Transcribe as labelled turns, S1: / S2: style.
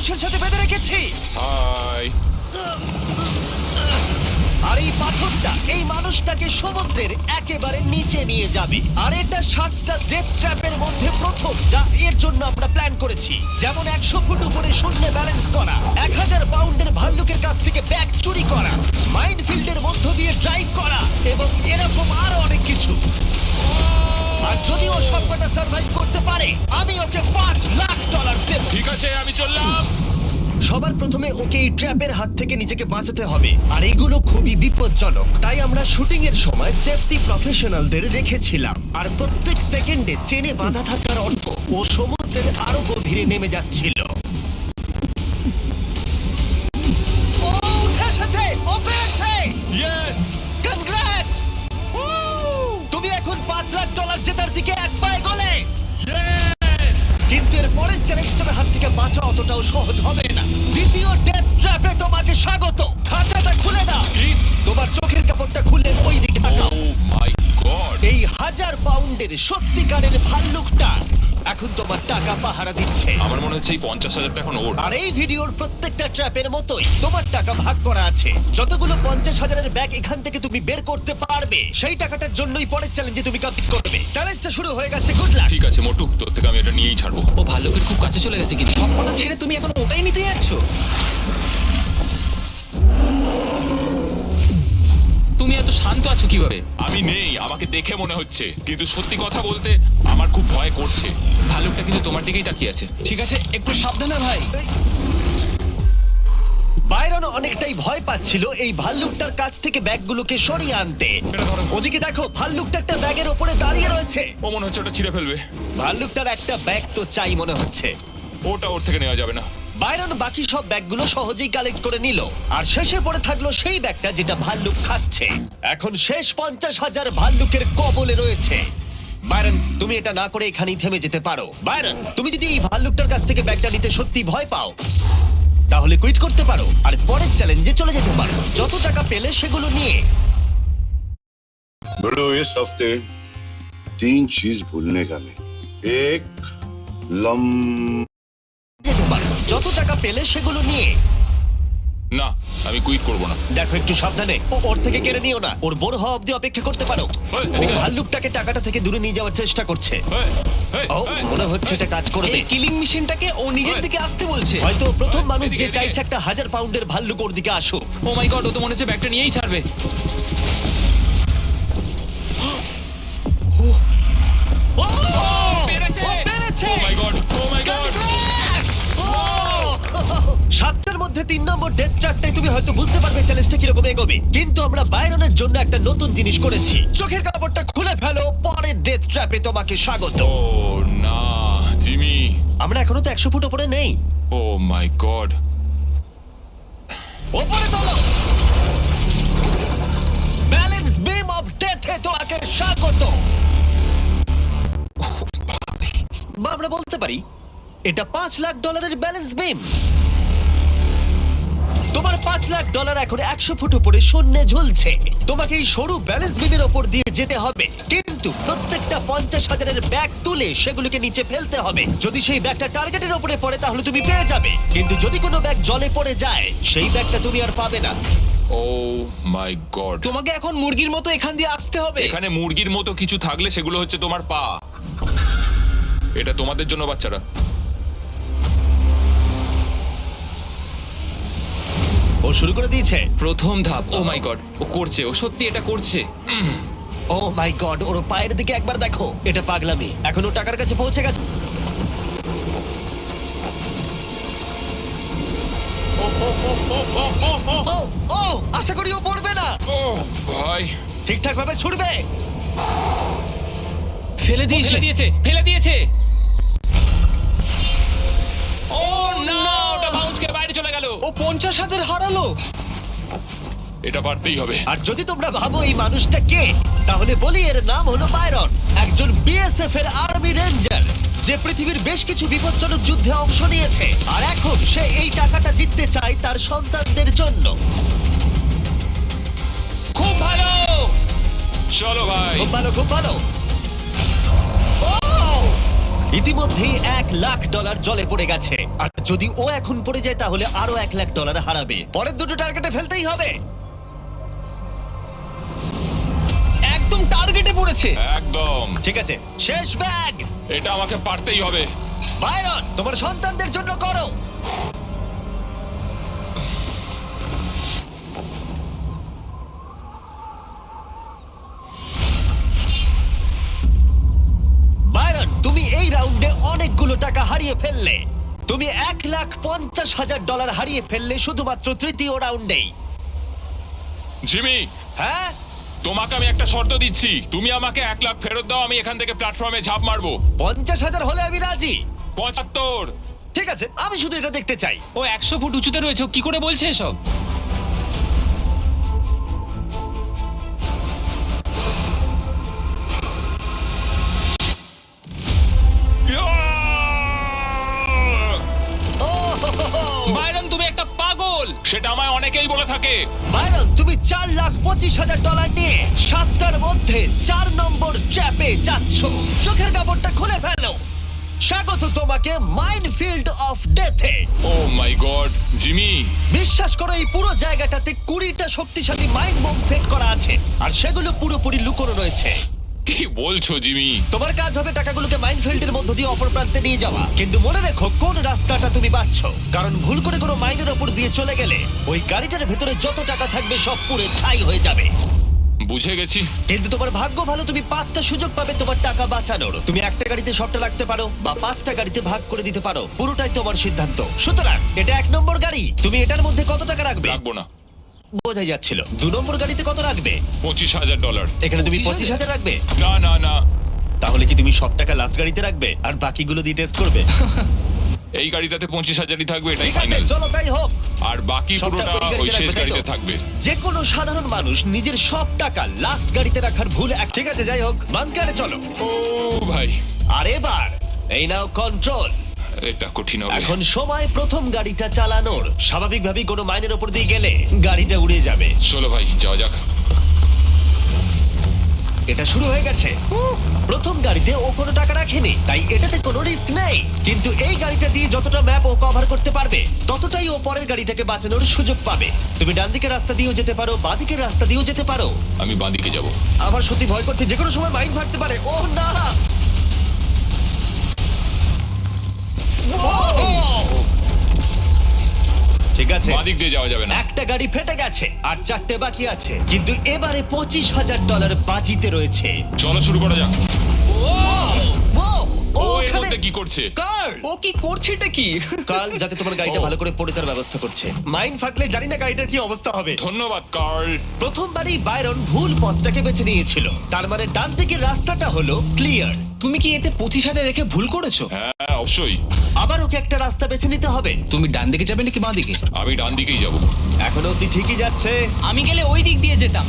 S1: মানুষের সাথে বেঁধে রেখেছি।
S2: হাই।
S1: আর এই পাথরটা এই মানুষটাকে সমুদ্রের একেবারে নিচে নিয়ে যাবে। আর এটা 7টা ডেথ ট্র্যাপের মধ্যে প্রথম যা এর জন্য আমরা প্ল্যান করেছি। যেমন 100 ফুট উপরে শূন্যে ব্যালেন্স করা, 1000 পাউন্ডের ভাল্লুকের কাছ থেকে ব্যাগ চুরি করা, মাইনফিল্ডের মধ্য দিয়ে ড্রাইভ করা এবং এরকম আরো অনেক কিছু। আর যদি ও সবকটা সার্ভাইভ করতে পারে আমি ওকে $5 লাখ দেব।
S2: ঠিক আছে, আমি চললাম।
S1: সবার প্রথমে ওকে এই ট্র্যাপের হাত থেকে নিজেকে বাঁচাতে হবে, আর এগুলো খুবই বিপজ্জনক। তাই আমরা শুটিং এর সময় সেফটি প্রফেশনালদের রেখেছিলাম। আর প্রত্যেক সেকেন্ডে চেনে বাঁধা থাকার অর্থ ও সমুদ্রের আরো গভীরে নেমে যাচ্ছিল। ও উঠে এসেছে, ও পেরেছে।
S2: ইয়েস।
S1: কনগ্রাটস! তুমি এখন $5 লাখ জেতার দিকে এক পায়ে গলে। কিন্তু এর পরের চ্যালেঞ্জটার হাত থেকে বাঁচা অতটাও সহজ হবে না। দ্বিতীয় ডেথ ট্র্যাপে তোমাকে স্বাগত। খাঁচাটা খুলে দাও।
S2: কি?
S1: তোমার চোখের কাপড়টা খুলে ওই দিকে তাকাও।
S2: ও মাই গড।
S1: এই 1000 পাউন্ডের সত্যিকারের ভাল্লুকটা এখন তোমার টাকা পাহারা দিচ্ছে।
S2: আমার মনে হচ্ছে এই 50,000 এখন ওর।
S1: আর এই ভিডিওর প্রত্যেকটা ট্র্যাপের মতোই তোমার টাকা ভাগ করা আছে। যতগুলো 50,000-এর ব্যাগ এখান থেকে তুমি বের করতে পারবে সেই টাকাটার জন্যই পরের চ্যালেঞ্জে তুমি কমপ্লিট করবে। চ্যালেঞ্জটা শুরু হয়ে গেছে, গুড লাক।
S2: ঠিক আছে মোটু, তোর থেকে আমি এটা নিয়েই ছাড়বো।
S3: ও ভাল্লুকের খুব কাছে চলে গেছে, কিন্তু সবকটা ছেড়ে তুমি এখন ওটাই নিতে যাচ্ছ? তুমি এত শান্ত আছো কিভাবে?
S2: আমি নেই, আমাকে দেখে মনে হচ্ছে, কিন্তু সত্যি কথা বলতে আমার খুব ভয় করছে।
S3: ভাল্লুকটা কিন্তু তোমার দিকেই তাকিয়ে আছে।
S4: ঠিক আছে, একটু সাবধানে ভাই।
S1: বাইরন অনেকটাই ভয় পাচ্ছিল এই ভাল্লুকটার কাছ থেকে ব্যাগগুলোকে সরিয়ে আনতে।
S2: এটা ধরো।
S1: ওদিকে দেখো, ভাল্লুকটা একটা ব্যাগের ওপরে দাঁড়িয়ে রয়েছে।
S2: ও মনে হচ্ছে ওটা ছিঁড়ে ফেলবে।
S1: ভাল্লুকটার একটা ব্যাগ তো চাই মনে হচ্ছে।
S2: ওটা ওর থেকে নেওয়া যাবে না।
S1: বাইরন বাকি সব ব্যাগগুলো সহজেই কালেক্ট করে নিল, আর শেষে পড়ে থাকলো সেই ব্যাগটা যেটা ভাল্লুক খাচ্ছে। এখন শেষ 50,000 ভাল্লুকের কবলে রয়েছে। বাইরন, তুমি এটা না করে এখানেই থেমে যেতে পারো। বাইরন, তুমি যদি এই ভাল্লুকটার কাছ থেকে ব্যাগটা নিতে সত্যি ভয় পাও তাহলে কুইট করতে পারো আর পরের চ্যালেঞ্জে চলে যেতে পারো। যত টাকা পেলে সেগুলো নিয়ে
S5: बड़ो इस हफ्ते 3 चीज भूलने का नहीं। एक लम
S1: যেতে পারো। যত টাকা পেলে সেগুলো নিয়ে
S2: না, আমি কুইট করবো না।
S1: দেখো, একটু সাবধানে। ওর থেকে কেড়ে নিও না। ওর বড় হওয়া অব্দি অপেক্ষা করতে পারো।
S2: ওই,
S1: ও
S2: এদিকে আয়।
S1: ভাল্লুকটাকে টাকাটা থেকে দূরে নিয়ে যাওয়ার চেষ্টা করছে।
S2: এই, এই,
S1: ও
S2: এই,
S1: মনে হচ্ছে এটা কাজ করবে।
S4: এই কিলিং মেশিনটাকে ও নিজের দিকে আসতে বলছে।
S1: হয়তো ও প্রথম মানুষ যে
S2: এদিকে,
S1: চাইছে একটা 1000 পাউন্ডের ভাল্লুক ওর দিকে আসুক।
S3: ও মাই গড, ও তো মনে হচ্ছে ব্যাগটা নিয়েই ছাড়বে।
S1: ও!
S3: পেরেছে!
S1: ও পেরেছে!
S2: Oh my God! Oh my God!
S1: Congrats! ও! 7টার মধ্যে 3 নম্বর ডেথ ট্র্যাপটাই তুমি হয়তো বুঝতে পারবে চ্যালেঞ্জটা কিরকম এগোবে। কিন্তু আমরা বাইরনের জন্য একটা নতুন জিনিস করেছি। চোখের কাপড়টা খুলে ফেলো, পরের ডেথ ট্র্যাপে তোমাকে স্বাগত।
S2: ও না, জিমি।
S1: আমরা এখনো তো 100 ফুট উপরে নেই।
S2: ও মাই গড।
S1: ওপরে তোলো। ব্যালেন্স বিম অফ ডেথে তোমাকে স্বাগত। বা আমরা বলতে পারি এটা $5 লাখ ব্যালেন্স বিম। তোমার $5 লাখ এখন 100 ফুট উপরে শূন্যে ঝুলছে। তোমাকে এই সরু ব্যালেন্স বিমের ওপর দিয়ে যেতে হবে, কিন্তু প্রত্যেকটা 50,000-এর ব্যাগ তুলে সেগুলোকে নিচে ফেলতে হবে। যদি সেই ব্যাগটা টার্গেটের ওপরে পড়ে তাহলে তুমি পেয়ে যাবে, কিন্তু যদি কোনো ব্যাগ জলে পড়ে যায় সেই ব্যাগটা তুমি আর পাবে না।
S2: ও মাই গড।
S4: তোমাকে এখন মুরগির মতো এখান দিয়ে আসতে হবে।
S2: এখানে মুরগির মতো কিছু থাকলে সেগুলো হচ্ছে তোমার পা। এটা তোমাদের জন্য, বাচ্চারা।
S1: ও শুরু করে দিয়েছে।
S3: প্রথম ধাপ। ও মাই গড, ও করছে, ও সত্যি এটা করছে।
S1: ও মাই গড, ওর পায়ের দিকে একবার দেখো। এটা পাগলামি। এখন ও টাকার কাছে পৌঁছে গেছে। ও ও আশা করি ও পড়বে না।
S2: ও ভাই।
S1: ঠিকঠাক ভাবে ছুটবে।
S4: ফেলে দিয়েছে।
S3: ফেলে দিয়েছে, ফেলে দিয়েছে। ও না, ওটা বাউন্সকে বাইরে চলে গেল।
S4: ও 50,000 হারালো।
S2: এটা পারতেই হবে।
S1: আর যদি তোমরা ভাবো এই মানুষটা কে, তাহলে বলি এর নাম হলো বাইরন, একজন বিএসএফ এর আর্মি রেঞ্জার যে পৃথিবীর বেশ কিছু বিপজ্জনক যুদ্ধে অংশ নিয়েছে। আর এখন সে এই টাকাটা জিততে চায় তার সন্তানদের জন্য।
S3: খুব ভালো।
S2: চলো ভাই।
S1: খুব ভালো, খুব ভালো। ও! ইতিমধ্যেই $1,00,000 জলে পড়ে গেছে, আর যদি ও এখন পড়ে যায় তাহলে আরো $1,00,000 হারাবে। পরের দুটো টার্গেটে ফেলতেই হবে।
S4: একদম টার্গেটে পড়েছে।
S2: একদম।
S1: ঠিক আছে, শেষ ব্যাগ।
S2: এটা আমাকে পারতেই হবে।
S1: বাইরন, তোমার সন্তানদের জন্য করো। বাইরন, তুমি এই রাউন্ডে অনেকগুলো টাকা হারিয়ে ফেললে। তুমি $1,50,000 হারিয়ে ফেললে শুধুমাত্র তৃতীয় রাউন্ডেই।
S2: জিমি,
S1: হ্যাঁ,
S2: তোমাকে আমি একটা শর্ত দিচ্ছি, তুমি আমাকে 1,00,000 ফেরত দাও, আমি এখান থেকে প্ল্যাটফর্মে ঝাঁপ মারবো।
S1: 50,000 হলে আমি রাজি।
S2: 75।
S1: ঠিক আছে, আমি শুধু এটা দেখতে চাই।
S3: ও 100 ফুট উঁচুতে রয়েছে, ও কি করে বলছে এসব?
S1: ও হো হো হো।
S3: বাইরন, তুমি একটা পাগল।
S2: সেটা আমায় অনেকেই বলে থাকে।
S1: বাইরন, তুমি $4,25,000 নিয়ে 7টার মধ্যে 4 নম্বর ট্র্যাপে যাচ্ছ। চোখের কাপড়টা খুলে ফেলো। স্বাগত তোমাকে মাইনফিল্ড অফ ডেথে।
S2: Oh my God, Jimmy.
S1: বিশ্বাস করো, এই পুরো জায়গাটাতে 20টা শক্তিশালী মাইন্ড বোম সেট করা আছে, আর সেগুলো পুরোপুরি লুকোনো রয়েছে।
S2: কি বলছো জিমি?
S1: তোমার কাজ হবে টাকাগুলোকে মাইনফিল্ডের মধ্য দিয়ে অপর প্রান্তে নিয়ে যাওয়া। কিন্তু মনে রেখো কোন রাস্তাটা তুমি বাছছ, কারণ ভুল করে কোনো মাইনের ওপর দিয়ে চলে গেলে ওই গাড়িটার ভেতরে যত টাকা থাকবে সব পুড়ে ছাই হয়ে যাবে।
S2: বুঝে গেছি।
S1: কিন্তু তোমার ভাগ্য ভালো, তুমি 5টা সুযোগ পাবে তোমার টাকা বাঁচানোর। তুমি একটা গাড়িতে সবটা রাখতে পারো বা 5টা গাড়িতে ভাগ করে দিতে পারো, পুরোটাই তোমার সিদ্ধান্ত। সুতরাং এটা 1 নম্বর গাড়ি, তুমি এটার মধ্যে কত টাকা রাখবে?
S2: রাখবো না।
S1: বোঝাই যাচ্ছিল। 2 নম্বর গাড়িতে কত রাখবে?
S2: $25,000।
S1: এখানে তুমি
S4: 25,000
S1: 25,000 রাখবে।
S2: না না না,
S1: তাহলে কি তুমি সব টাকা লাস্ট গাড়িতে রাখবে আর বাকিগুলো দিয়ে টেস্ট করবে?
S2: এই গাড়িটাতে 25,000ই থাকবে, এটাই
S1: ঠিক আছে,
S2: ফাইনাল।
S1: চলো তাই হোক।
S2: আর বাকি
S1: সবটা
S2: পুরোটা
S1: ওই
S2: ওই
S1: গাড়িতে
S2: শেষ
S1: রাখবে, তাই তো?
S2: গাড়িতে থাকবে।
S1: যে কোনো সাধারণ মানুষ নিজের সব টাকা লাস্ট গাড়িতে রাখার ভুল ঠিক আছে, যাই হোক, বাংকারে চলো।
S2: ও ভাই,
S1: আর এবার এই নাও কন্ট্রোল।
S2: এটা কঠিন হবে।
S1: এখন সময় প্রথম গাড়িটা চালানোর। স্বাভাবিকভাবেই কোনো মাইনের ওপর দিয়ে গেলে গাড়িটা উড়ে যাবে।
S2: চলো ভাই, যাওয়া যাক।
S1: এটা শুরু হয়ে গেছে। প্রথম গাড়িতে ও কোনো টাকা রাখেনি, তাই এটাতে কোনো রিস্ক নেই। কিন্তু এই গাড়িটা দিয়ে যতটা ম্যাপ ও কভার করতে পারবে ততটাই ও পরের গাড়িটাকে বাঁচানোর সুযোগ পাবে। তুমি ডান দিকের রাস্তা দিয়েও যেতে পারো, বাঁ দিকের রাস্তা দিয়েও যেতে পারো।
S2: আমি বাঁদিকে যাব।
S1: আমার সত্যি ভয় করছে, যে কোনো সময় মাইন ফাটতে পারে। ও না! ঠিক আছে,
S2: বাঁদিক দিয়ে যাওয়া যাবে না।
S1: একটা গাড়ি ফেটে গেছে আর 4টে বাকি আছে, কিন্তু এবারে $25,000 বাজিতে রয়েছে।
S2: চলো শুরু করা যাক।
S1: ও
S2: ও এর
S1: ওখানে
S2: মধ্যে কি করছে?
S1: কার্ল!
S4: ও কি করছেটা কি?
S1: কার্ল যাতে তোমার গাড়িটা
S2: ও।
S1: ভালো করে পড়ে তার ব্যবস্থা করছে। মাইন ফাটলে জানি না গাড়িটার কি অবস্থা হবে।
S2: ধন্যবাদ কার্ল।
S1: প্রথমবারই বাইরন ভুল পথটাকে বেছে নিয়েছিল, তার মানে ডান দিকের রাস্তাটা হলো ক্লিয়ার।
S4: তুমি কি এতে 25,000 রেখে ভুল করেছো?
S2: হ্যাঁ অবশ্যই।
S1: আবার ওকে একটা রাস্তা বেছে নিতে হবে।
S4: তুমি ডান দিকে যাবে নাকি বাঁ দিকে?
S2: আমি ডান দিকেই যাব।
S1: এখনো অব্দি ঠিকই যাচ্ছে।
S3: আমি গেলে ওই দিক দিয়ে যেতাম।